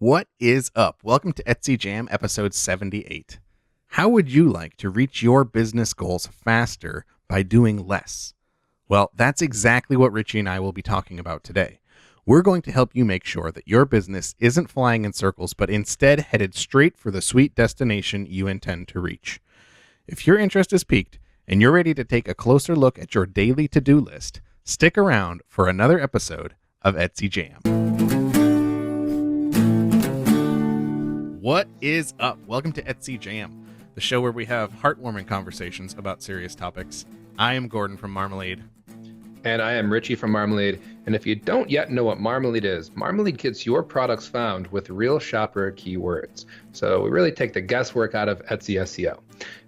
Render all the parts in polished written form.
What is up? Welcome to Etsy Jam episode 78. How would you like to reach your business goals faster by doing less? Well, that's exactly what Richie and I will be talking about today. We're going to help you make sure that your business isn't flying in circles, but instead headed straight for the sweet destination you intend to reach. If your interest is piqued and you're ready to take a closer look at your daily to-do list, stick around for another episode of Etsy Jam. What is up? Welcome to Etsy Jam, the show where we have heartwarming conversations about serious topics. I am Gordon from Marmalead. And I am Richie from Marmalead. And if you don't yet know what Marmalead is, Marmalead gets your products found with real shopper keywords. So we really take the guesswork out of Etsy SEO.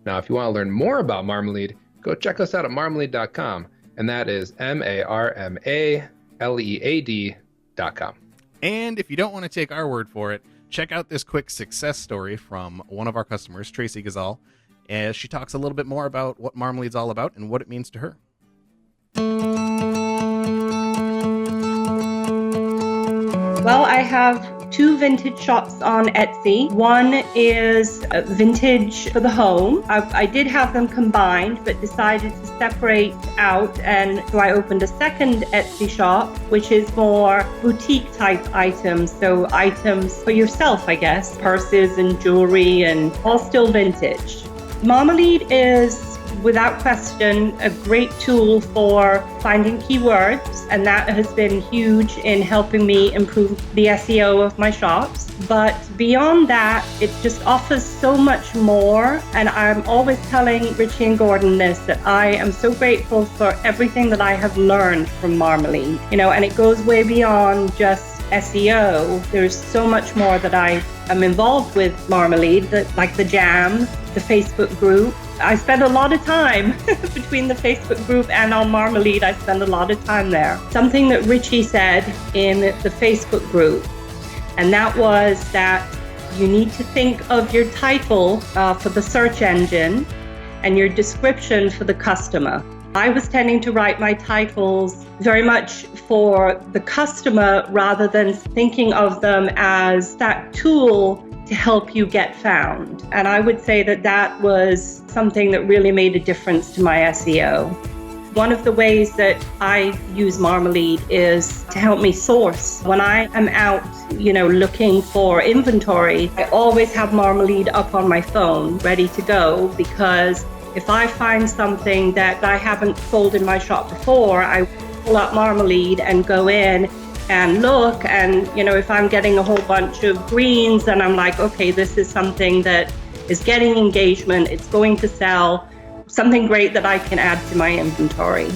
Now, if you want to learn more about Marmalead, go check us out at marmalead.com. And that is MARMALEAD.com. And if you don't want to take our word for it, check out this quick success story from one of our customers, Tracy Gazal, as she talks a little bit more about what Marmalead's all about and what it means to her. Well, I have two vintage shops on Etsy. One is vintage for the home. I did have them combined, but decided to separate out, and so I opened a second Etsy shop, which is more boutique type items. So items for yourself, I guess, purses and jewelry, and all still vintage. Marmalead is, without question, a great tool for finding keywords, and that has been huge in helping me improve the SEO of my shops. But beyond that, it just offers so much more, and I'm always telling Richie and Gordon this, that I am so grateful for everything that I have learned from Marmalead. And it goes way beyond just SEO. There's so much more that I am involved with Marmalead, like the jam, the Facebook group. I spend a lot of time between the Facebook group and on Marmalead. I spend a lot of time there. Something that Richie said in the Facebook group, and that was that you need to think of your title for the search engine and your description for the customer. I was tending to write my titles very much for the customer rather than thinking of them as that tool to help you get found. And I would say that that was something that really made a difference to my SEO. One of the ways that I use Marmalead is to help me source. When I am out, looking for inventory, I always have Marmalead up on my phone, ready to go, because if I find something that I haven't sold in my shop before, I pull up Marmalead and go in and look, and if I'm getting a whole bunch of greens, then I'm like, okay, this is something that is getting engagement, it's going to sell, something great that I can add to my inventory.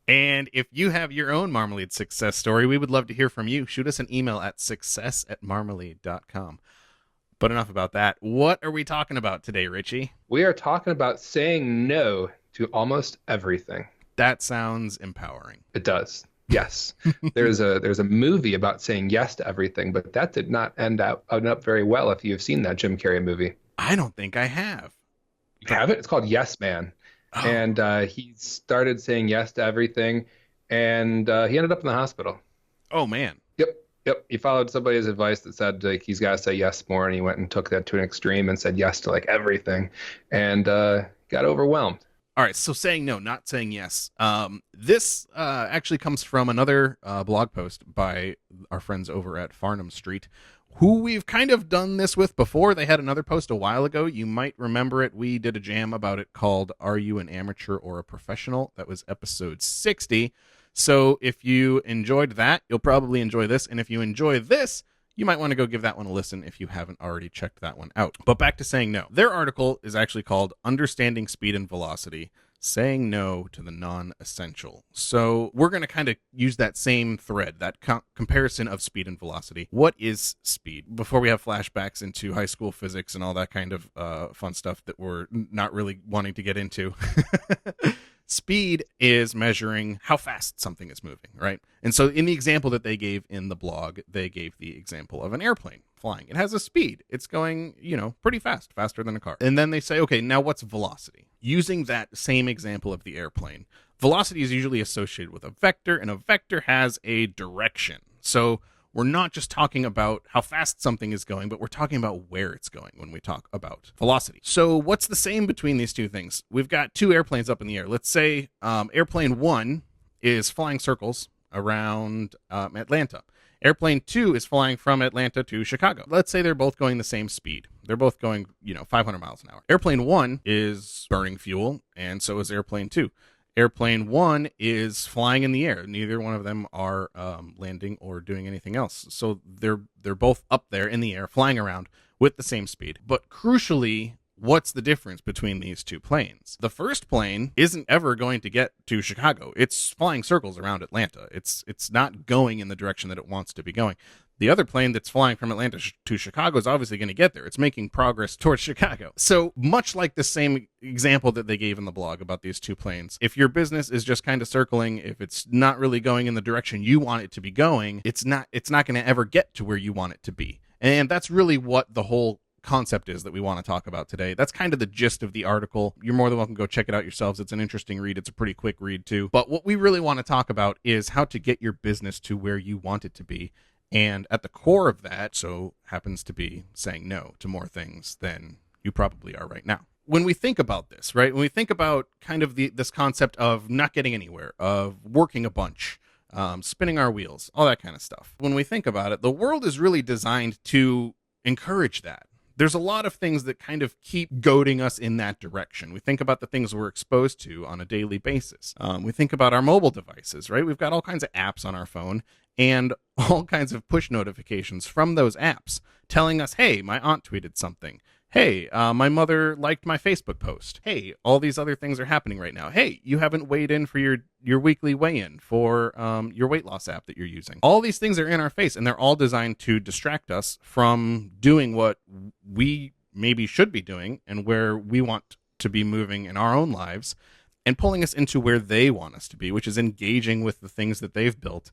And if you have your own Marmalead success story, we would love to hear from you. Shoot us an email at success@marmalead.com. But enough about that. What are we talking about today, Richie? We are talking about saying no to almost everything. That sounds empowering. It does. Yes. There's a movie about saying yes to everything, but that did not end up very well if you've seen that Jim Carrey movie. I don't think I have. You haven't? It's called Yes Man. Oh. And he started saying yes to everything, and he ended up in the hospital. Oh, man. Yep. He followed somebody's advice that said he's got to say yes more, and he went and took that to an extreme and said yes to everything, and got overwhelmed. All right, so saying no, not saying yes. This actually comes from another blog post by our friends over at Farnham Street, who we've kind of done this with before. They had another post a while ago. You might remember it. We did a jam about it called Are You an Amateur or a Professional? That was episode 60. So if you enjoyed that, you'll probably enjoy this. And if you enjoy this, you might want to go give that one a listen if you haven't already checked that one out. But back to saying no. Their article is actually called Understanding Speed and Velocity, Saying No to the Non-Essential. So we're going to kind of use that same thread, that comparison of speed and velocity. What is speed? Before we have flashbacks into high school physics and all that kind of fun stuff that we're not really wanting to get into. Speed is measuring how fast something is moving, right? And so in the example that they gave in the blog, they gave the example of an airplane flying. It has a speed. It's going, pretty fast, faster than a car. And then they say, okay, now what's velocity? Using that same example of the airplane, velocity is usually associated with a vector, and a vector has a direction. So we're not just talking about how fast something is going, but we're talking about where it's going when we talk about velocity. So what's the same between these two things? We've got two airplanes up in the air. Let's say airplane 1 is flying circles around Atlanta. Airplane 2 is flying from Atlanta to Chicago. Let's say they're both going the same speed. They're both going, 500 miles an hour. Airplane 1 is burning fuel, and so is airplane 2. Airplane 1 is flying in the air. Neither one of them are landing or doing anything else. So they're both up there in the air, flying around with the same speed. But crucially, what's the difference between these two planes? The first plane isn't ever going to get to Chicago. It's flying circles around Atlanta. It's not going in the direction that it wants to be going. The other plane that's flying from Atlanta to Chicago is obviously going to get there. It's making progress towards Chicago. So much like the same example that they gave in the blog about these two planes, if your business is just kind of circling, if it's not really going in the direction you want it to be going, it's not going to ever get to where you want it to be. And that's really what the whole concept is that we want to talk about today. That's kind of the gist of the article. You're more than welcome to go check it out yourselves. It's an interesting read. It's a pretty quick read too. But what we really want to talk about is how to get your business to where you want it to be. And at the core of that, so happens to be saying no to more things than you probably are right now. When we think about this, right, when we think about kind of this concept of not getting anywhere, of working a bunch, spinning our wheels, all that kind of stuff. When we think about it, the world is really designed to encourage that. There's a lot of things that kind of keep goading us in that direction. We think about the things we're exposed to on a daily basis. We think about our mobile devices, right? We've got all kinds of apps on our phone and all kinds of push notifications from those apps telling us, hey, my aunt tweeted something. Hey, my mother liked my Facebook post. Hey, all these other things are happening right now. Hey, you haven't weighed in for your weekly weigh-in for your weight loss app that you're using. All these things are in our face, and they're all designed to distract us from doing what we maybe should be doing and where we want to be moving in our own lives, and pulling us into where they want us to be, which is engaging with the things that they've built,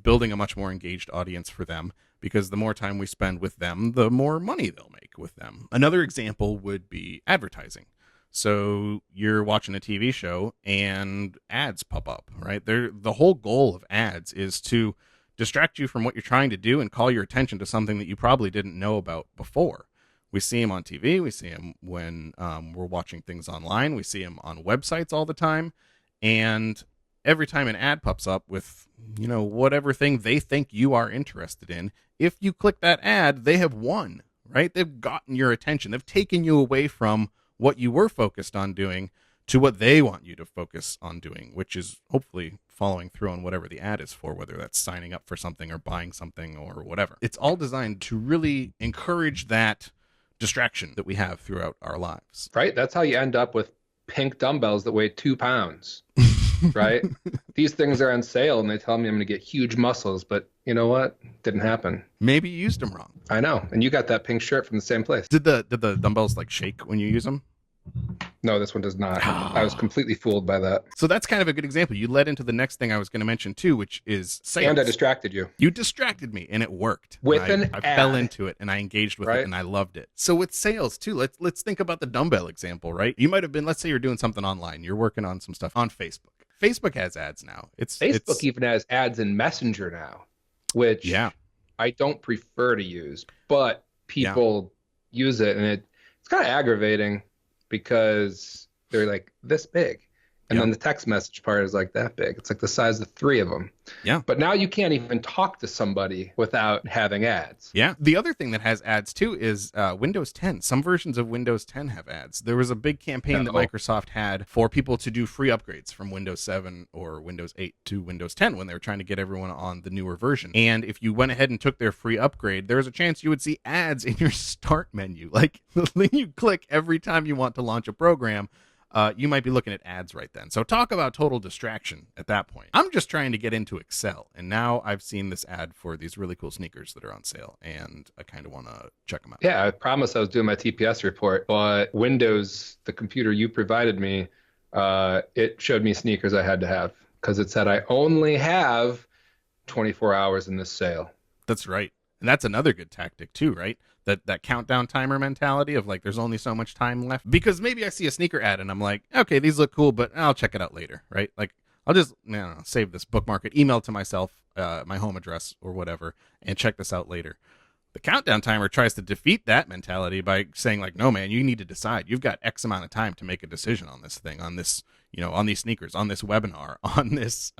building a much more engaged audience for them, because the more time we spend with them, the more money they'll make with them. Another example would be advertising. So you're watching a TV show and ads pop up, right? The whole goal of ads is to distract you from what you're trying to do and call your attention to something that you probably didn't know about before. We see them on TV. We see them when we're watching things online. We see them on websites all the time. And every time an ad pops up with, whatever thing they think you are interested in, if you click that ad, they have won, right? They've gotten your attention. They've taken you away from what you were focused on doing to what they want you to focus on doing, which is hopefully following through on whatever the ad is for, whether that's signing up for something or buying something or whatever. It's all designed to really encourage that distraction that we have throughout our lives. Right? That's how you end up with pink dumbbells that weigh 2 pounds, right? These things are on sale and they tell me I'm going to get huge muscles, but you know what? Didn't happen. Maybe you used them wrong. I know. And you got that pink shirt from the same place. Did the dumbbells shake when you use them? No, this one does not. I was completely fooled by that. So that's kind of a good example. You led into the next thing I was going to mention too, which is sales. And I distracted you. You distracted me, and it worked. With an ad. I fell into it, and I engaged with it, and I loved it. So with sales too, let's think about the dumbbell example, right? You might have been, let's say you're doing something online. You're working on some stuff on Facebook. Facebook has ads now. Facebook even has ads in Messenger now, which I don't prefer to use, but people use it, and it's kind of aggravating because they're like this big. And then the text message part is like that big. It's like the size of 3 of them. Yeah. But now you can't even talk to somebody without having ads. Yeah. The other thing that has ads too is Windows 10. Some versions of Windows 10 have ads. There was a big campaign that Microsoft had for people to do free upgrades from Windows 7 or Windows 8 to Windows 10 when they were trying to get everyone on the newer version. And if you went ahead and took their free upgrade, there was a chance you would see ads in your start menu. Like the thing you click every time you want to launch a program. You might be looking at ads right then. So talk about total distraction at that point. I'm just trying to get into Excel, and now I've seen this ad for these really cool sneakers that are on sale, and I kind of want to check them out. Yeah, I promised I was doing my TPS report, but Windows, the computer you provided me, It showed me sneakers I had to have because it said I only have 24 hours in this sale. That's right. And that's another good tactic too, right? That countdown timer mentality of like there's only so much time left. Because maybe I see a sneaker ad and I'm like, okay, these look cool, but I'll check it out later, right? Like I'll just save this, bookmark it, email to myself my home address or whatever, and check this out later. The countdown timer tries to defeat that mentality by saying like, no man, you need to decide. You've got X amount of time to make a decision on this thing, on this, on these sneakers, on this webinar, on this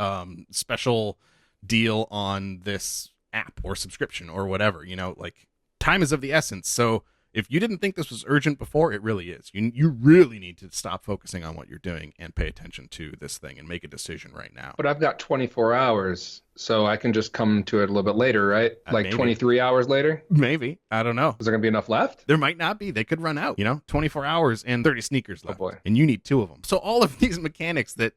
special deal, on this app or subscription or whatever. Like time is of the essence. So if you didn't think this was urgent before, it really is. You really need to stop focusing on what you're doing and pay attention to this thing and make a decision right now. But I've got 24 hours, so I can just come to it a little bit later, right? Like Maybe. 23 hours later? Maybe. I don't know. Is there going to be enough left? There might not be. They could run out, 24 hours and 30 sneakers left. Oh boy. And you need 2 of them. So all of these mechanics that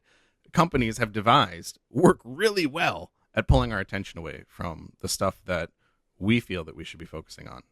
companies have devised work really well at pulling our attention away from the stuff that we feel that we should be focusing on,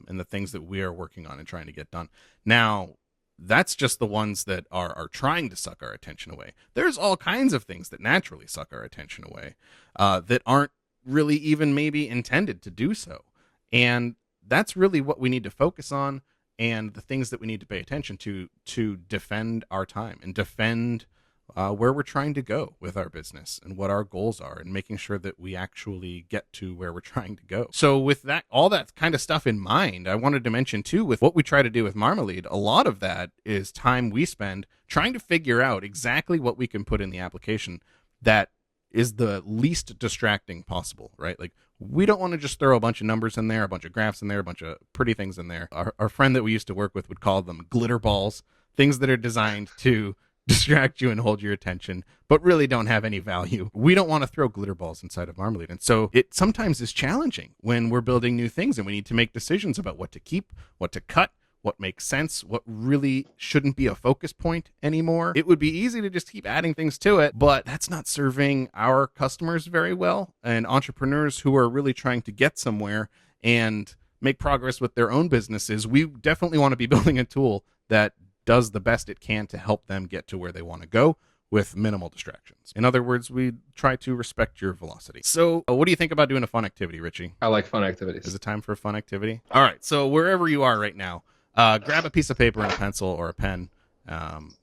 and the things that we are working on and trying to get done. Now, that's just the ones that are trying to suck our attention away. There's all kinds of things that naturally suck our attention away that aren't really even maybe intended to do so. And that's really what we need to focus on, and the things that we need to pay attention to defend our time and defend where we're trying to go with our business and what our goals are, and making sure that we actually get to where we're trying to go. So with that, all that kind of stuff in mind, I wanted to mention too, with what we try to do with Marmalead, a lot of that is time we spend trying to figure out exactly what we can put in the application that is the least distracting possible, right? Like we don't want to just throw a bunch of numbers in there, a bunch of graphs in there, a bunch of pretty things in there. Our friend that we used to work with would call them glitter balls, things that are designed to distract you and hold your attention, but really don't have any value. We don't want to throw glitter balls inside of Marmalead. And so it sometimes is challenging when we're building new things and we need to make decisions about what to keep, what to cut, what makes sense, what really shouldn't be a focus point anymore. It would be easy to just keep adding things to it, but that's not serving our customers very well, and entrepreneurs who are really trying to get somewhere and make progress with their own businesses. We definitely want to be building a tool that does the best it can to help them get to where they want to go with minimal distractions. In other words, we try to respect your velocity. So what do you think about doing a fun activity, Richie? I like fun activities. Is it time for a fun activity? All right, so wherever you are right now, grab a piece of paper and a pencil or a pen.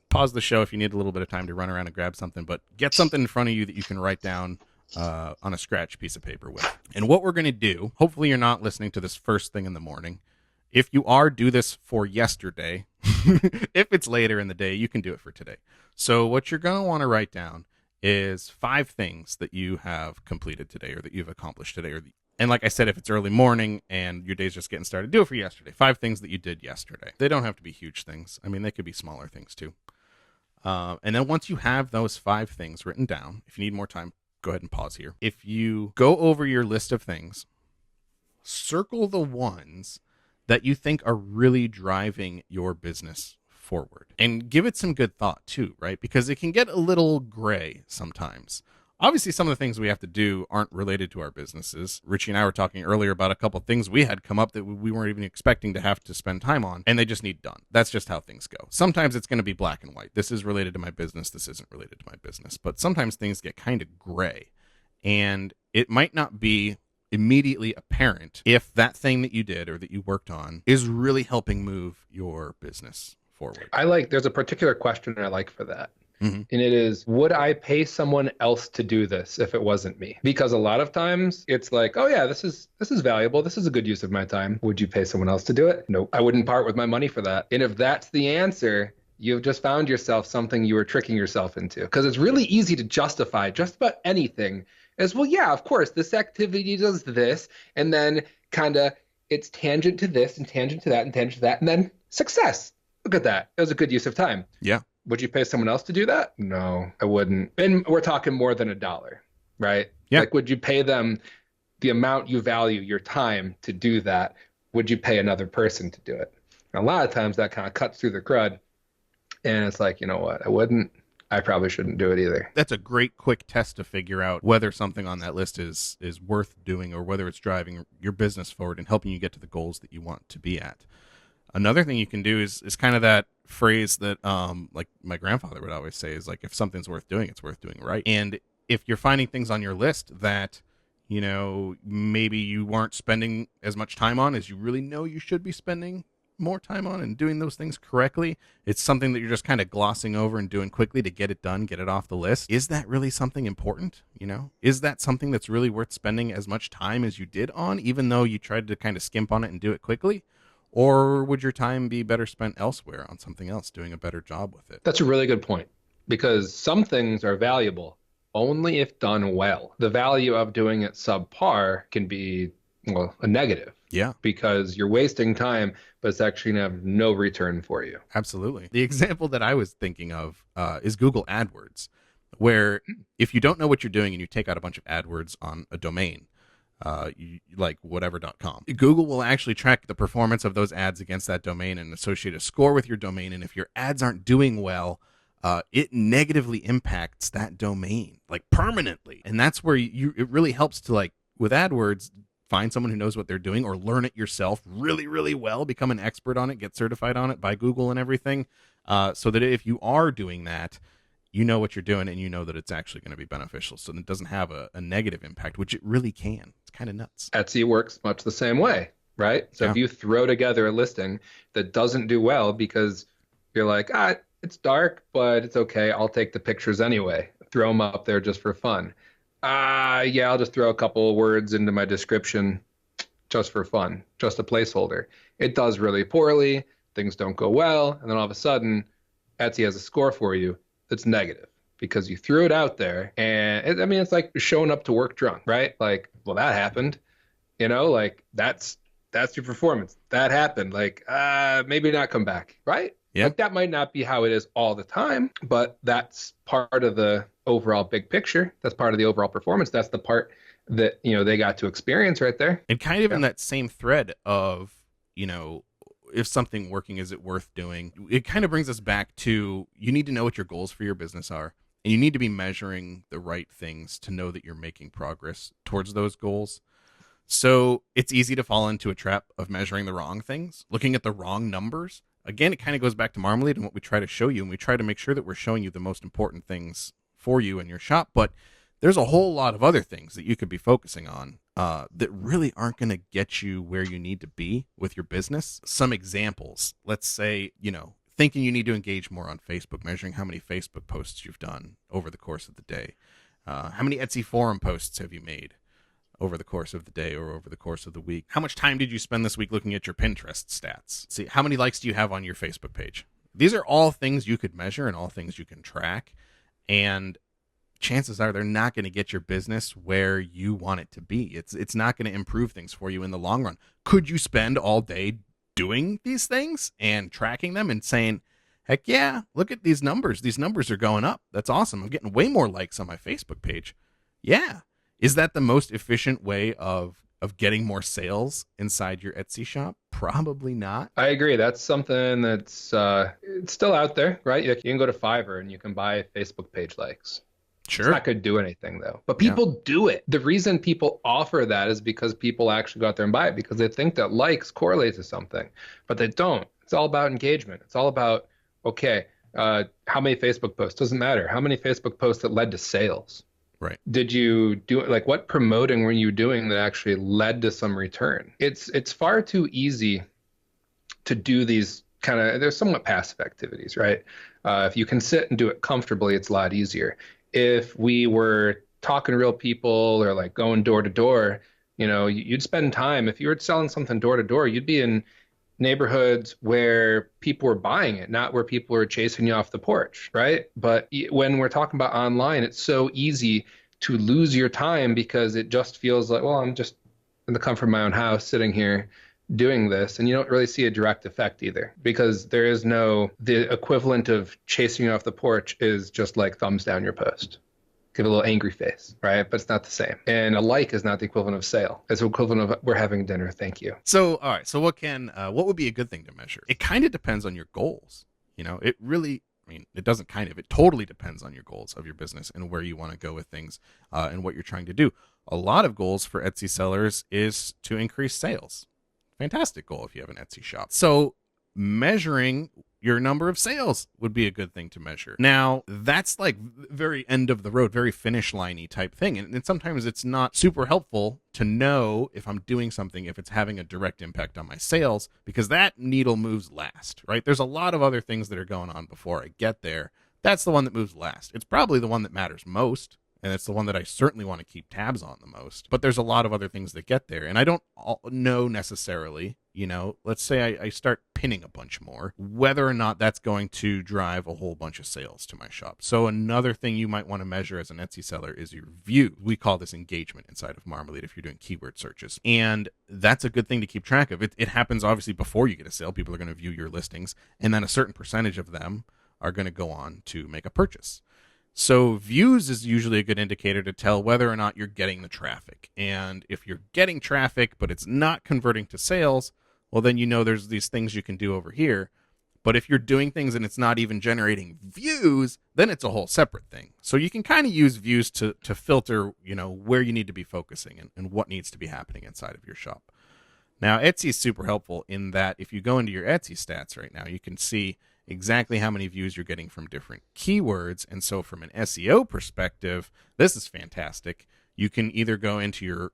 Pause the show if you need a little bit of time to run around and grab something, but get something in front of you that you can write down on a scratch piece of paper with. And what we're going to do, hopefully you're not listening to this first thing in the morning. If you are, do this for yesterday. If it's later in the day, you can do it for today. So what you're going to want to write down is 5 things that you have completed today or that you've accomplished today. And like I said, if it's early morning and your day's just getting started, do it for yesterday. 5 things that you did yesterday. They don't have to be huge things. I mean, they could be smaller things too. And then once you have those 5 things written down, if you need more time, go ahead and pause here. If you go over your list of things, circle the ones that you think are really driving your business forward, and give it some good thought too, right? Because it can get a little gray sometimes. Obviously, some of the things we have to do aren't related to our businesses. Richie and I were talking earlier about a couple of things we had come up that we weren't even expecting to have to spend time on, and they just need done. That's just how things go. Sometimes it's going to be black and white. This is related to my business. This isn't related to my business. But sometimes things get kind of gray, and it might not be immediately apparent if that thing that you did or that you worked on is really helping move your business forward. There's a particular question I like for that. Mm-hmm. And it is, would I pay someone else to do this if it wasn't me? Because a lot of times it's like, oh yeah, this is valuable. This is a good use of my time. Would you pay someone else to do it? Nope. I wouldn't part with my money for that. And if that's the answer, you've just found yourself something you were tricking yourself into. Because it's really easy to justify just about anything as, well, yeah, of course, this activity does this, and then kind of it's tangent to this and tangent to that and tangent to that, and then success. Look at that. It was a good use of time. Yeah. Would you pay someone else to do that? No, I wouldn't. And we're talking more than $1, right? Yeah. Like, would you pay them the amount you value your time to do that? Would you pay another person to do it? And a lot of times that kind of cuts through the crud, and it's like, you know what? I wouldn't. I probably shouldn't do it either. That's a great quick test to figure out whether something on that list is worth doing, or whether it's driving your business forward and helping you get to the goals that you want to be at. Another thing you can do is kind of that phrase that like my grandfather would always say is like, if something's worth doing, it's worth doing right. And if you're finding things on your list that, you know, maybe you weren't spending as much time on as you really know you should be spending more time on and doing those things correctly, it's something that you're just kind of glossing over and doing quickly to get it done, get it off the list. Is that really something important? You know, is that something that's really worth spending as much time as you did on, even though you tried to kind of skimp on it and do it quickly? Or would your time be better spent elsewhere on something else, doing a better job with it? That's a really good point, because some things are valuable only if done well. The value of doing it subpar can be, well, a negative. Yeah, because you're wasting time, but it's actually going to have no return for you. absolutely. The example that I was thinking of is Google AdWords, where if you don't know what you're doing and you take out a bunch of AdWords on a domain, like whatever.com, Google will actually track the performance of those ads against that domain and associate a score with your domain. And if your ads aren't doing well, it negatively impacts that domain, like permanently. And that's where it really helps to, like, with AdWords, find someone who knows what they're doing, or learn it yourself really, really well, become an expert on it, get certified on it by Google and everything, so that if you are doing that, you know what you're doing and you know that it's actually going to be beneficial, so that it doesn't have a negative impact, which it really can. It's kind of nuts. Etsy works much the same way, right? So if you throw together a listing that doesn't do well because you're like, it's dark, but it's okay, I'll take the pictures anyway, throw them up there just for fun. Yeah, I'll just throw a couple of words into my description just for fun, just a placeholder. It does really poorly, things don't go well, and then all of a sudden, Etsy has a score for you that's negative because you threw it out there. And it's like showing up to work drunk, right? Like, well, that happened, like that's your performance. That happened. Like, maybe not come back, right? Yeah. Like, that might not be how it is all the time, but that's part of the overall big picture. That's part of the overall performance. That's the part that, they got to experience right there. And kind of in that same thread of, if something working, is it worth doing? It kind of brings us back to, you need to know what your goals for your business are, and you need to be measuring the right things to know that you're making progress towards those goals. So it's easy to fall into a trap of measuring the wrong things, looking at the wrong numbers. Again, it kind of goes back to Marmalead and what we try to show you, and we try to make sure that we're showing you the most important things for you in your shop. But there's a whole lot of other things that you could be focusing on that really aren't going to get you where you need to be with your business. Some examples, let's say, thinking you need to engage more on Facebook, measuring how many Facebook posts you've done over the course of the day. How many Etsy forum posts have you made over the course of the day or over the course of the week? How much time did you spend this week looking at your Pinterest stats? See, how many likes do you have on your Facebook page? These are all things you could measure and all things you can track. And chances are they're not going to get your business where you want it to be. It's not going to improve things for you in the long run. Could you spend all day doing these things and tracking them and saying, heck yeah, look at these numbers. These numbers are going up. That's awesome. I'm getting way more likes on my Facebook page. Yeah. Is that the most efficient way of getting more sales inside your Etsy shop? Probably not. I agree. That's something that's it's still out there, right? You can go to Fiverr and you can buy Facebook page likes. Sure. It's not going to do anything, though. But people do it. The reason people offer that is because people actually go out there and buy it because they think that likes correlate to something, but they don't. It's all about engagement. It's all about, okay, how many Facebook posts? Doesn't matter. How many Facebook posts that led to sales? Right. Did you do, like, what promoting were you doing that actually led to some return? It's far too easy to do these kind of, they're somewhat passive activities, right? If you can sit and do it comfortably, it's a lot easier. If we were talking to real people or like going door to door, you'd spend time. If you were selling something door to door, you'd be in neighborhoods where people were buying it, not where people were chasing you off the porch, right? But when we're talking about online, it's so easy to lose your time because it just feels like, well, I'm just in the comfort of my own house sitting here doing this, and you don't really see a direct effect either because there is the equivalent of chasing you off the porch is just like thumbs down your post. Give a little angry face, right? But it's not the same. And a like is not the equivalent of sale. It's the equivalent of we're having dinner, thank you. So, all right. So what would be a good thing to measure? It kind of depends on your goals. It really, it doesn't kind of, it totally depends on your goals of your business and where you want to go with things and what you're trying to do. A lot of goals for Etsy sellers is to increase sales. Fantastic goal if you have an Etsy shop. So measuring your number of sales would be a good thing to measure. Now, that's like very end of the road, very finish liney type thing. And sometimes it's not super helpful to know if I'm doing something, if it's having a direct impact on my sales, because that needle moves last, right? There's a lot of other things that are going on before I get there. That's the one that moves last. It's probably the one that matters most, and it's the one that I certainly want to keep tabs on the most. But there's a lot of other things that get there, and I don't know necessarily, let's say I start pinning a bunch more, whether or not that's going to drive a whole bunch of sales to my shop. So another thing you might want to measure as an Etsy seller is your view. We call this engagement inside of Marmalead if you're doing keyword searches. And that's a good thing to keep track of. It happens obviously before you get a sale. People are going to view your listings, and then a certain percentage of them are going to go on to make a purchase. So views is usually a good indicator to tell whether or not you're getting the traffic. And if you're getting traffic, but it's not converting to sales, well, then there's these things you can do over here. But if you're doing things and it's not even generating views, then it's a whole separate thing. So you can kind of use views to filter, where you need to be focusing and what needs to be happening inside of your shop. Now, Etsy is super helpful in that if you go into your Etsy stats right now, you can see exactly how many views you're getting from different keywords. And so from an SEO perspective, this is fantastic. You can either go into your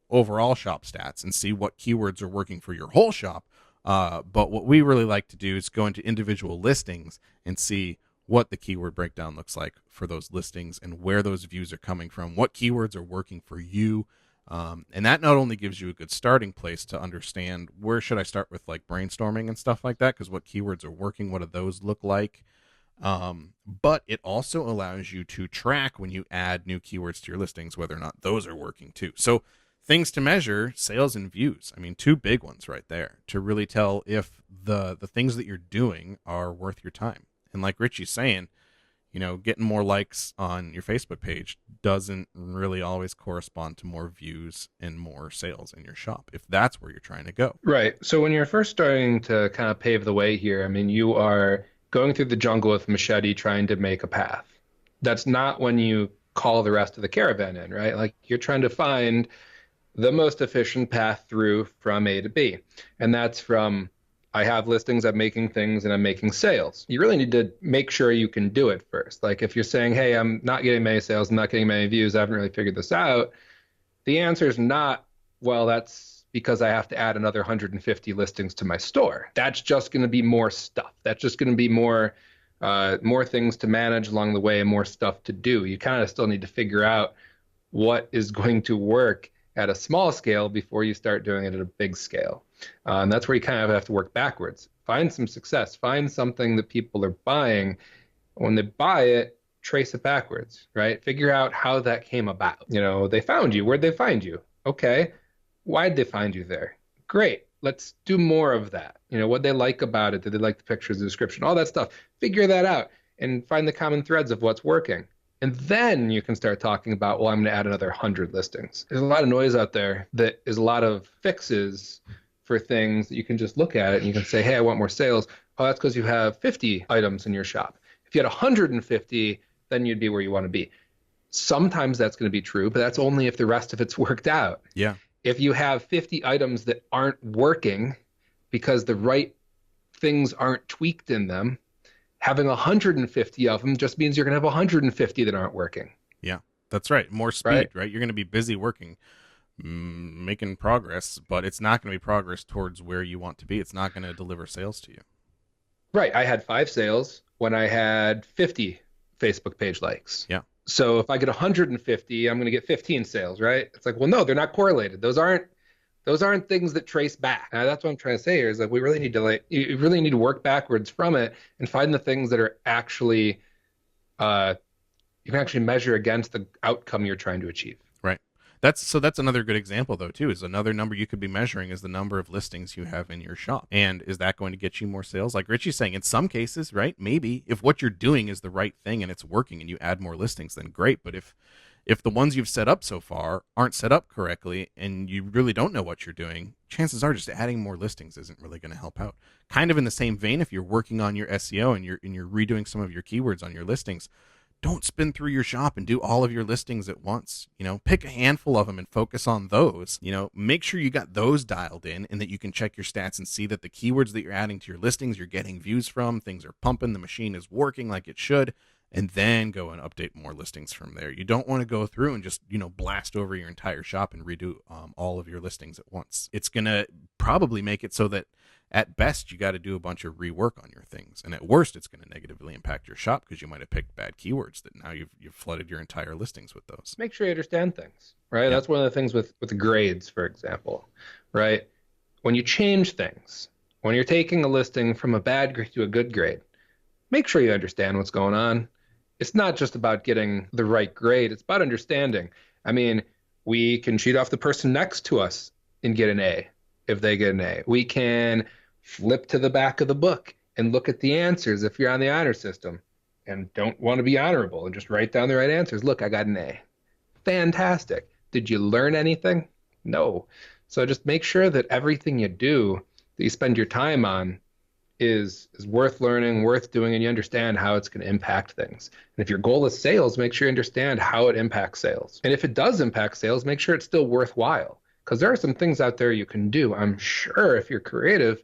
overall shop stats and see what keywords are working for your whole shop. But what we really like to do is go into individual listings and see what the keyword breakdown looks like for those listings and where those views are coming from, what keywords are working for you. And that not only gives you a good starting place to understand where should I start with like brainstorming and stuff like that, because what keywords are working, what do those look like? But it also allows you to track when you add new keywords to your listings, whether or not those are working too. So things to measure, sales and views. I mean, two big ones right there to really tell if the things that you're doing are worth your time. And like Richie's saying, getting more likes on your Facebook page doesn't really always correspond to more views and more sales in your shop, if that's where you're trying to go. Right. So when you're first starting to kind of pave the way here, I mean, you are going through the jungle with a machete trying to make a path. That's not when you call the rest of the caravan in, right? Like you're trying to find the most efficient path through from A to B. And that's from I have listings, I'm making things, and I'm making sales. You really need to make sure you can do it first. Like if you're saying, hey, I'm not getting many sales, I'm not getting many views, I haven't really figured this out. The answer is not, well, that's because I have to add another 150 listings to my store. That's just going to be more stuff. That's just going to be more things to manage along the way and more stuff to do. You kind of still need to figure out what is going to work at a small scale before you start doing it at a big scale. And that's where you kind of have to work backwards. Find some success. Find something that people are buying. When they buy it, trace it backwards, right? Figure out how that came about. They found you. Where'd they find you? Okay. Why'd they find you there? Great. Let's do more of that. What'd they like about it? Did they like the pictures, the description, all that stuff? Figure that out and find the common threads of what's working. And then you can start talking about, well, I'm going to add another 100 listings. There's a lot of noise out there that is a lot of fixes for things that you can just look at it and you can say, hey, I want more sales. Oh, that's because you have 50 items in your shop. If you had 150, then you'd be where you want to be. Sometimes that's going to be true, but that's only if the rest of it's worked out. Yeah. If you have 50 items that aren't working because the right things aren't tweaked in them, having 150 of them just means you're going to have 150 that aren't working. Yeah, that's right. More speed, right? You're going to be busy working, making progress, but it's not going to be progress towards where you want to be. It's not going to deliver sales to you. Right. I had 5 sales when I had 50 Facebook page likes. Yeah. So if I get 150, I'm going to get 15 sales, right? It's like, well, no, they're not correlated. Those aren't things that trace back. That's what I'm trying to say here is that we really need to you really need to work backwards from it and find the things that are actually, you can actually measure against the outcome you're trying to achieve. Right. That's another good example though too, is another number you could be measuring is the number of listings you have in your shop. And is that going to get you more sales? Like Richie's saying, in some cases, right? Maybe if what you're doing is the right thing and it's working and you add more listings, then great. But if the ones you've set up so far aren't set up correctly and you really don't know what you're doing, chances are just adding more listings isn't really going to help out. Kind of in the same vein, if you're working on your SEO and you're redoing some of your keywords on your listings, don't spin through your shop and do all of your listings at once. Pick a handful of them and focus on those. Make sure you got those dialed in and that you can check your stats and see that the keywords that you're adding to your listings, you're getting views from, things are pumping, the machine is working like it should, and then go and update more listings from there. You don't want to go through and just, blast over your entire shop and redo all of your listings at once. It's going to probably make it so that at best, you got to do a bunch of rework on your things. And at worst, it's going to negatively impact your shop because you might have picked bad keywords that now you've flooded your entire listings with those. Make sure you understand things, right? Yeah. That's one of the things with grades, for example, right? When you change things, when you're taking a listing from a bad grade to a good grade, make sure you understand what's going on. It's not just about getting the right grade. It's about understanding. I mean, we can cheat off the person next to us and get an A if they get an A. We can flip to the back of the book and look at the answers if you're on the honor system and don't want to be honorable and just write down the right answers. Look, I got an A. Fantastic. Did you learn anything? No. So just make sure that everything you do, that you spend your time on, is worth learning, worth doing, and you understand how it's going to impact things. And if your goal is sales, make sure you understand how it impacts sales. And if it does impact sales, make sure it's still worthwhile. Because there are some things out there you can do, I'm sure, if you're creative,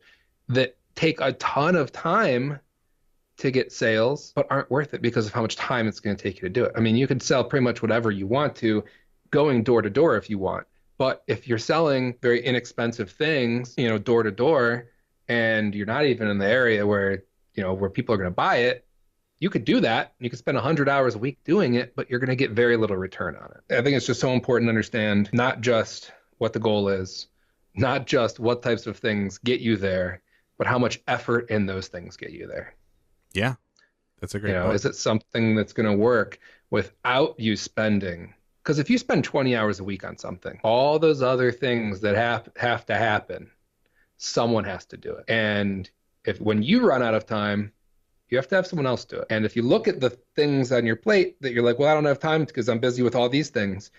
that take a ton of time to get sales, but aren't worth it because of how much time it's going to take you to do it. I mean, you can sell pretty much whatever you want to, going door to door if you want. But if you're selling very inexpensive things, door to door, and you're not even in the area where people are going to buy it, you could do that. You could spend 100 hours a week doing it, but you're going to get very little return on it. I think it's just so important to understand not just what the goal is, not just what types of things get you there, but how much effort in those things get you there. Yeah, that's a great point. Is it something that's going to work without you spending? Because if you spend 20 hours a week on something, all those other things that have to happen, someone has to do it. And when you run out of time, you have to have someone else do it. And if you look at the things on your plate that you're like, well, I don't have time because I'm busy with all these things,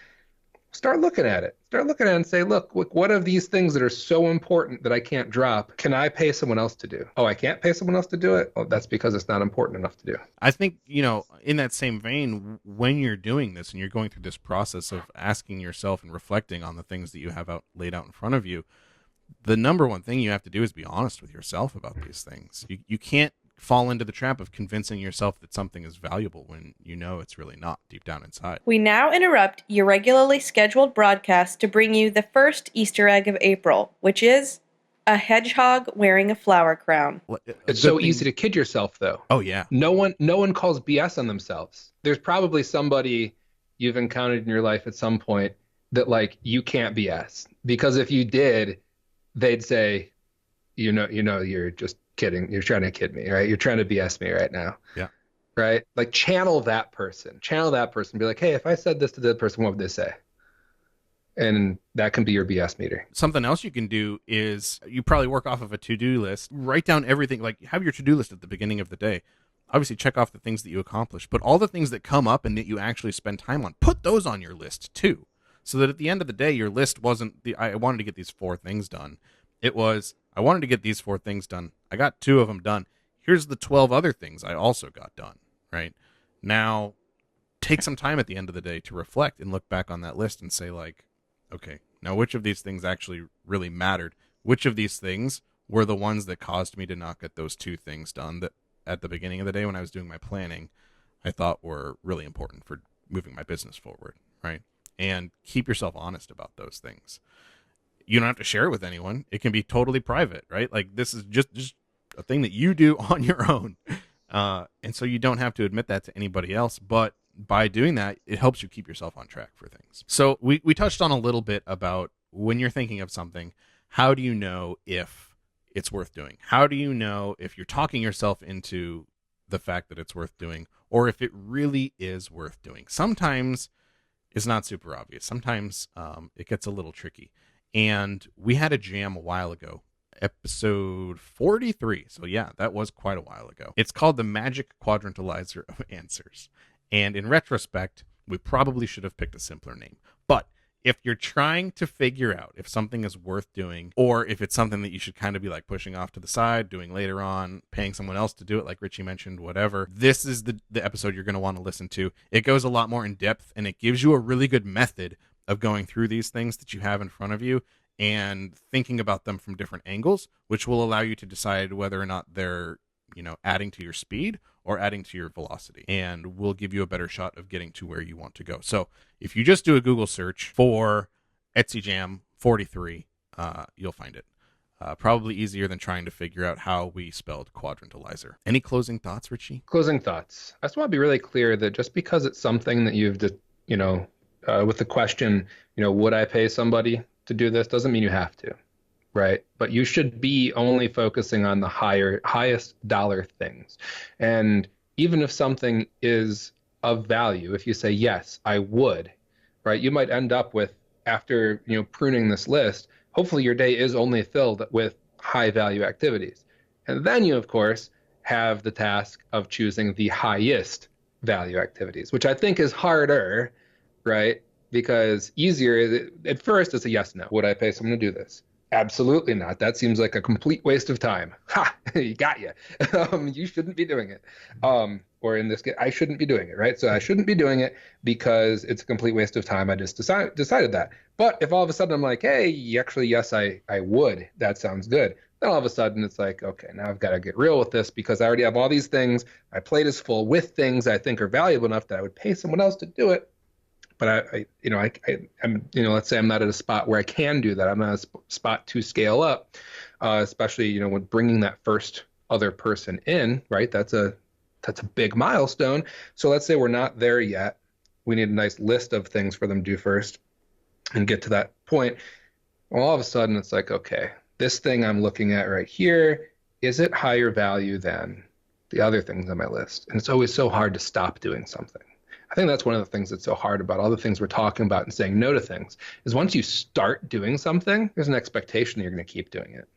start looking at it. Start looking at it and say, look, what of these things that are so important that I can't drop, can I pay someone else to do? Oh, I can't pay someone else to do it? Oh, that's because it's not important enough to do. I think, in that same vein, when you're doing this and you're going through this process of asking yourself and reflecting on the things that you have laid out in front of you, the number one thing you have to do is be honest with yourself about these things. You can't fall into the trap of convincing yourself that something is valuable when it's really not deep down inside. We now interrupt your regularly scheduled broadcast to bring you the first Easter egg of April, which is a hedgehog wearing a flower crown. It's so easy to kid yourself, though. Oh, yeah. No one calls BS on themselves. There's probably somebody you've encountered in your life at some point that you can't BS, because if you did, they'd say, you're just kidding. You're trying to kid me, right? You're trying to BS me right now. Yeah. Right? Channel that person. Be like, hey, if I said this to the person, what would they say? And that can be your BS meter. Something else you can do is you probably work off of a to-do list. Write down everything. Have your to-do list at the beginning of the day. Obviously, check off the things that you accomplished, but all the things that come up and that you actually spend time on, put those on your list too. So that at the end of the day, your list wasn't I wanted to get these 4 things done. It was, I wanted to get these 4 things done. I got 2 of them done. Here's the 12 other things I also got done, right? Now, take some time at the end of the day to reflect and look back on that list and say, okay, now which of these things actually really mattered? Which of these things were the ones that caused me to not get those 2 things done that at the beginning of the day when I was doing my planning, I thought were really important for moving my business forward, right? And keep yourself honest about those things. You don't have to share it with anyone. It can be totally private, right? This is just a thing that you do on your own. And so you don't have to admit that to anybody else. But by doing that, it helps you keep yourself on track for things. So we touched on a little bit about when you're thinking of something, how do you know if it's worth doing? How do you know if you're talking yourself into the fact that it's worth doing, or if it really is worth doing? Sometimes it's not super obvious. Sometimes it gets a little tricky. And we had a jam a while ago, episode 43. So yeah, that was quite a while ago. It's called the Magic Quadrantalizer of Answers. And in retrospect, we probably should have picked a simpler name. But if you're trying to figure out if something is worth doing, or if it's something that you should kind of be like pushing off to the side, doing later on, paying someone else to do it, like Richie mentioned, whatever, this is the episode you're going to want to listen to. It goes a lot more in depth, and it gives you a really good method of going through these things that you have in front of you and thinking about them from different angles, which will allow you to decide whether or not they're, adding to your speed or adding to your velocity, and will give you a better shot of getting to where you want to go. So if you just do a Google search for Etsy Jam 43, you'll find it. Probably easier than trying to figure out how we spelled quadrantalizer. Any closing thoughts, Richie? Closing thoughts. I just want to be really clear that just because it's something that you've, with the question, would I pay somebody to do this, doesn't mean you have to, right? But you should be only focusing on the highest dollar things. And even if something is of value, if you say, yes, I would, right, you might end up with, after, pruning this list, hopefully your day is only filled with high value activities. And then you, of course, have the task of choosing the highest value activities, which I think is harder, right? Because easier, at first, it's a yes, no. Would I pay someone to do this? Absolutely not. That seems like a complete waste of time. Ha! Got you. You shouldn't be doing it. Or in this case, I shouldn't be doing it, right? So I shouldn't be doing it because it's a complete waste of time. I just decided that. But if all of a sudden I'm like, hey, actually, yes, I would. That sounds good. Then all of a sudden it's like, okay, now I've got to get real with this because I already have all these things. My plate is full with things I think are valuable enough that I would pay someone else to do it. But I'm, let's say I'm not at a spot where I can do that. I'm not at a spot to scale up, especially, when bringing that first other person in, right? That's a big milestone. So let's say we're not there yet. We need a nice list of things for them to do first and get to that point. Well, all of a sudden it's like, okay, this thing I'm looking at right here, is it higher value than the other things on my list? And it's always so hard to stop doing something. I think that's one of the things that's so hard about all the things we're talking about and saying no to things is once you start doing something, there's an expectation that you're going to keep doing it,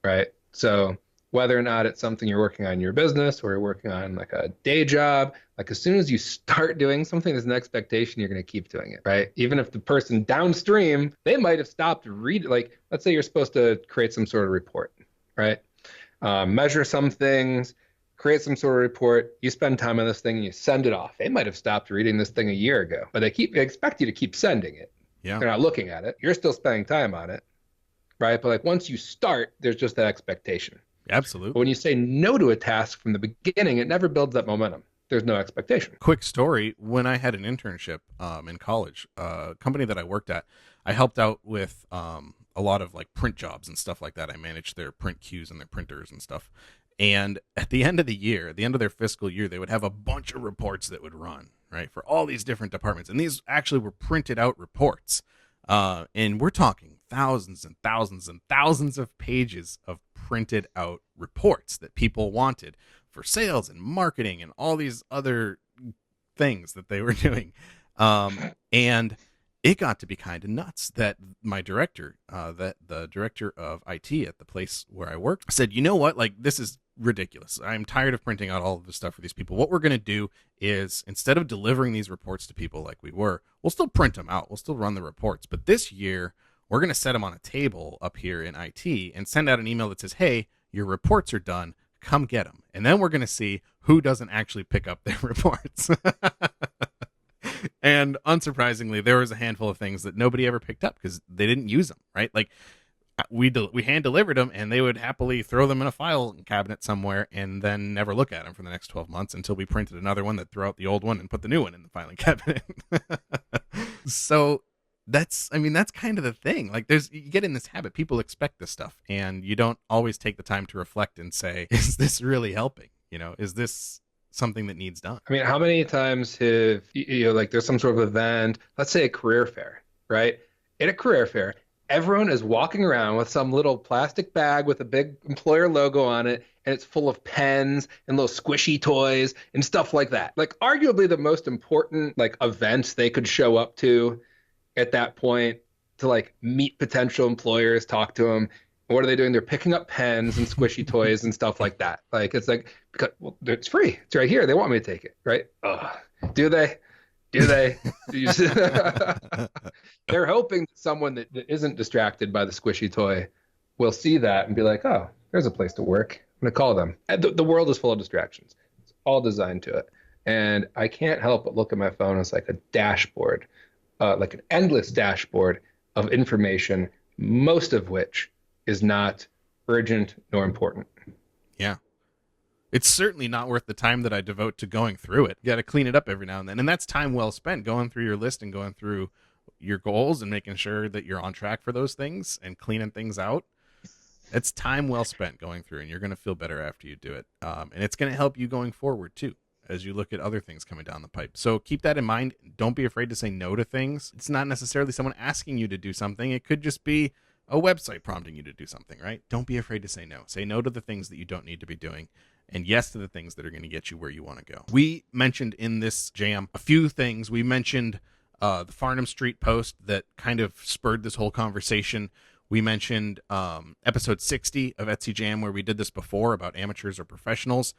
right? So whether or not it's something you're working on in your business or you're working on like a day job, like as soon as you start doing something, there's an expectation you're going to keep doing it, right? Even if the person downstream, they might have stopped reading, like let's say you're supposed to create some sort of report, right? Measure some things, create some sort of report, you spend time on this thing and you send it off. They might have stopped reading this thing a year ago, but they expect you to keep sending it. Yeah. They're not looking at it. You're still spending time on it, right? But like once you start, there's just that expectation. Absolutely. But when you say no to a task from the beginning, it never builds that momentum. There's no expectation. Quick story. When I had an internship in college, a company that I worked at, I helped out with a lot of like print jobs and stuff like that. I managed their print queues and their printers and stuff. And at the end of the year, at the end of their fiscal year, they would have a bunch of reports that would run, right, for all these different departments. And these actually were printed out reports. And we're talking thousands and thousands and thousands of pages of printed out reports that people wanted for sales and marketing and all these other things that they were doing. And it got to be kind of nuts that my director, that the director of IT at the place where I worked, said, you know what, like, this is ridiculous. I'm tired of printing out all of this stuff for these people. What we're going to do is, instead of delivering these reports to people like we were, we'll still print them out. We'll still run the reports. But this year, we're going to set them on a table up here in IT and send out an email that says, hey, your reports are done. Come get them. And then we're going to see who doesn't actually pick up their reports. And unsurprisingly, there was a handful of things that nobody ever picked up because they didn't use them, right? Like we hand delivered them and they would happily throw them in a file cabinet somewhere and then never look at them for the next 12 months until we printed another one that threw out the old one and put the new one in the filing cabinet. So that's kind of the thing. Like you get in this habit, people expect this stuff and you don't always take the time to reflect and say, is this really helping? Is this something that needs done? I mean, how many times have like there's some sort of event, let's say a career fair, right? At a career fair, everyone is walking around with some little plastic bag with a big employer logo on it, and it's full of pens and little squishy toys and stuff like that. Like arguably the most important like events they could show up to at that point to like meet potential employers, talk to them. What are they doing? They're picking up pens and squishy toys and stuff like that. Like, it's like, because, well, it's free. It's right here. They want me to take it, right? Ugh. Do they? Do they? They're hoping that someone that isn't distracted by the squishy toy will see that and be like, oh, there's a place to work. I'm going to call them. And the world is full of distractions. It's all designed to it. And I can't help but look at my phone as like a dashboard, like an endless dashboard of information, most of which is not urgent nor important. Yeah. It's certainly not worth the time that I devote to going through it. You got to clean it up every now and then. And that's time well spent going through your list and going through your goals and making sure that you're on track for those things and cleaning things out. It's time well spent going through, and you're going to feel better after you do it. And it's going to help you going forward too, as you look at other things coming down the pipe. So keep that in mind. Don't be afraid to say no to things. It's not necessarily someone asking you to do something. It could just be a website prompting you to do something, right? Don't be afraid to say no. Say no to the things that you don't need to be doing, and yes to the things that are going to get you where you want to go. We mentioned in this jam a few things. We mentioned the Farnham Street post that kind of spurred this whole conversation. We mentioned episode 60 of Etsy Jam, where we did this before about amateurs or professionals.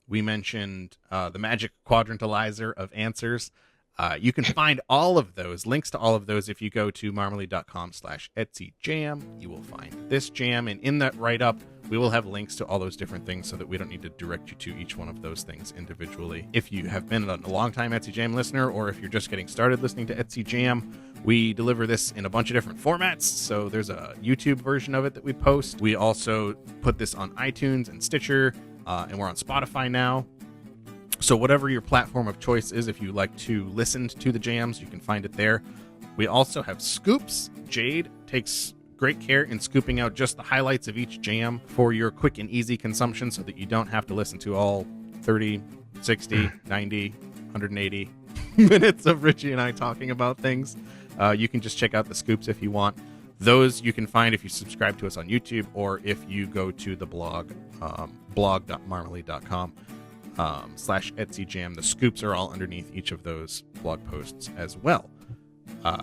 We mentioned the magic quadrantalizer of answers. You can find all of those, links to all of those, if you go to marmalead.com/Etsy Jam. You will find this jam, and in that write-up, we will have links to all those different things so that we don't need to direct you to each one of those things individually. If you have been a long-time Etsy Jam listener, or if you're just getting started listening to Etsy Jam, we deliver this in a bunch of different formats. So there's a YouTube version of it that we post. We also put this on iTunes and Stitcher, and we're on Spotify now. So whatever your platform of choice is, if you like to listen to the jams, you can find it there. We also have scoops. Jade takes great care in scooping out just the highlights of each jam for your quick and easy consumption so that you don't have to listen to all 30, 60, 90, 180 minutes of Richie and I talking about things. You can just check out the scoops if you want. Those you can find if you subscribe to us on YouTube, or if you go to the blog, blog.marmalead.com. /Etsy Jam. The scoops are all underneath each of those blog posts as well.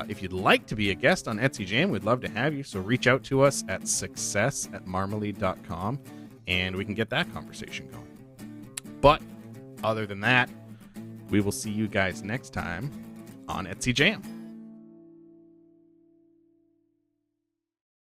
If you'd like to be a guest on Etsy Jam, we'd love to have you. So reach out to us at success@marmalead.com, and we can get that conversation going. But other than that, we will see you guys next time on Etsy Jam.